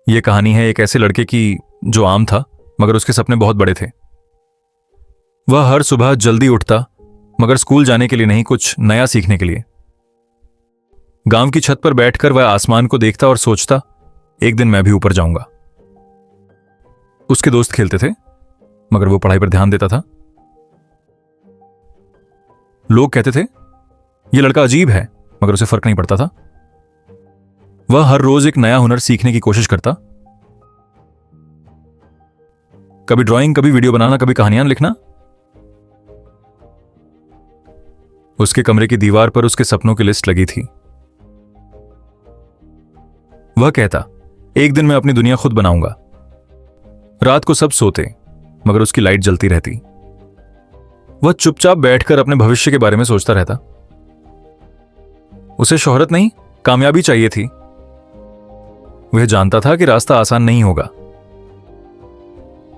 यह कहानी है एक ऐसे लड़के की जो आम था मगर उसके सपने बहुत बड़े थे। वह हर सुबह जल्दी उठता मगर स्कूल जाने के लिए नहीं, कुछ नया सीखने के लिए। गांव की छत पर बैठकर वह आसमान को देखता और सोचता, एक दिन मैं भी ऊपर जाऊंगा। उसके दोस्त खेलते थे मगर वो पढ़ाई पर ध्यान देता था। लोग कहते थे यह लड़का अजीब है मगर उसे फर्क नहीं पड़ता था। वह हर रोज एक नया हुनर सीखने की कोशिश करता, कभी ड्राइंग, कभी वीडियो बनाना, कभी कहानियां लिखना। उसके कमरे की दीवार पर उसके सपनों की लिस्ट लगी थी। वह कहता, एक दिन मैं अपनी दुनिया खुद बनाऊंगा। रात को सब सोते मगर उसकी लाइट जलती रहती। वह चुपचाप बैठकर अपने भविष्य के बारे में सोचता रहता। उसे शोहरत नहीं, कामयाबी चाहिए थी। वह जानता था कि रास्ता आसान नहीं होगा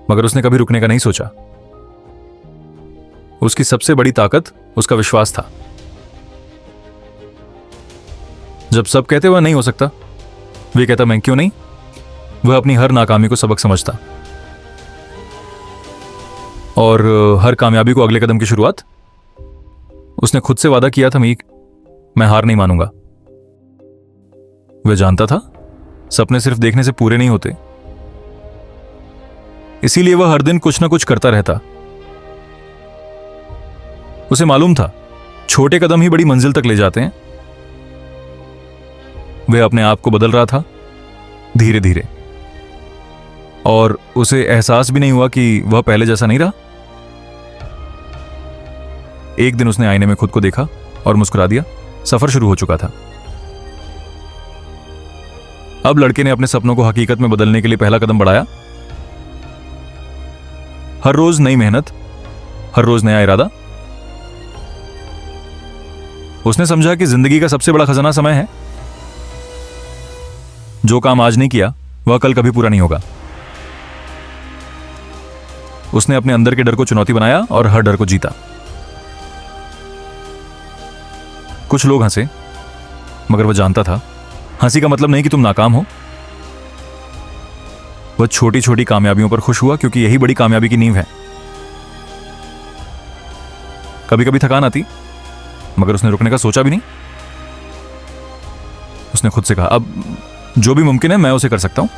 मगर उसने कभी रुकने का नहीं सोचा। उसकी सबसे बड़ी ताकत उसका विश्वास था। जब सब कहते वह नहीं हो सकता, वह कहता मैं क्यों नहीं। वह अपनी हर नाकामी को सबक समझता और हर कामयाबी को अगले कदम की शुरुआत। उसने खुद से वादा किया था, मैं हार नहीं मानूंगा। वह जानता था सपने सिर्फ देखने से पूरे नहीं होते, इसीलिए वह हर दिन कुछ ना कुछ करता रहता। उसे मालूम था छोटे कदम ही बड़ी मंजिल तक ले जाते हैं। वह अपने आप को बदल रहा था धीरे धीरे और उसे एहसास भी नहीं हुआ कि वह पहले जैसा नहीं रहा। एक दिन उसने आईने में खुद को देखा और मुस्कुरा दिया। सफर शुरू हो चुका था। अब लड़के ने अपने सपनों को हकीकत में बदलने के लिए पहला कदम बढ़ाया। हर रोज नई मेहनत, हर रोज नया इरादा। उसने समझा कि जिंदगी का सबसे बड़ा खजाना समय है। जो काम आज नहीं किया वह कल कभी पूरा नहीं होगा। उसने अपने अंदर के डर को चुनौती बनाया और हर डर को जीता। कुछ लोग हंसे मगर वह जानता था हंसी का मतलब नहीं कि तुम नाकाम हो। वह छोटी छोटी कामयाबियों पर खुश हुआ क्योंकि यही बड़ी कामयाबी की नींव है। कभी कभी थकान आती मगर उसने रुकने का सोचा भी नहीं। उसने खुद से कहा, अब जो भी मुमकिन है मैं उसे कर सकता हूं।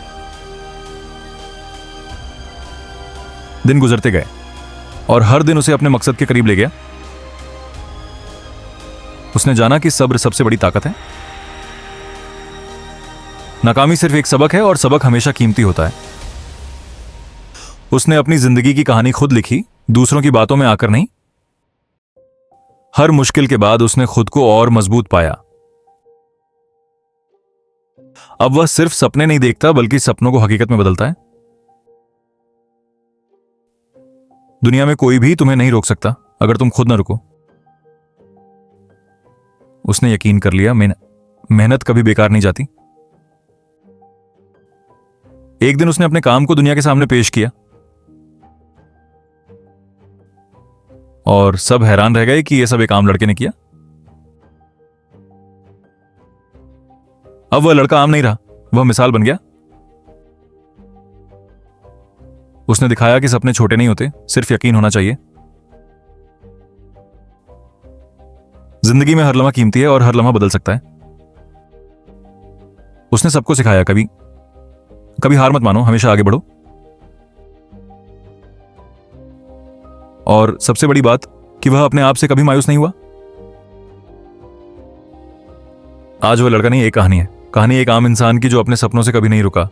दिन गुजरते गए और हर दिन उसे अपने मकसद के करीब ले गया। उसने जाना कि सब्र सबसे बड़ी ताकत है। नाकामी सिर्फ एक सबक है और सबक हमेशा कीमती होता है। उसने अपनी जिंदगी की कहानी खुद लिखी, दूसरों की बातों में आकर नहीं। हर मुश्किल के बाद उसने खुद को और मजबूत पाया। अब वह सिर्फ सपने नहीं देखता बल्कि सपनों को हकीकत में बदलता है। दुनिया में कोई भी तुम्हें नहीं रोक सकता अगर तुम खुद न रुको। उसने यकीन कर लिया मेहनत कभी बेकार नहीं जाती। एक दिन उसने अपने काम को दुनिया के सामने पेश किया और सब हैरान रह गए कि यह सब एक आम लड़के ने किया। अब वह लड़का आम नहीं रहा, वह मिसाल बन गया। उसने दिखाया कि सपने छोटे नहीं होते, सिर्फ यकीन होना चाहिए। जिंदगी में हर लम्हा कीमती है और हर लम्हा बदल सकता है। उसने सबको सिखाया, कभी हार मत मानो, हमेशा आगे बढ़ो। और सबसे बड़ी बात कि वह अपने आप से कभी मायूस नहीं हुआ। आज वह लड़का नहीं, एक कहानी है। कहानी एक आम इंसान की जो अपने सपनों से कभी नहीं रुका।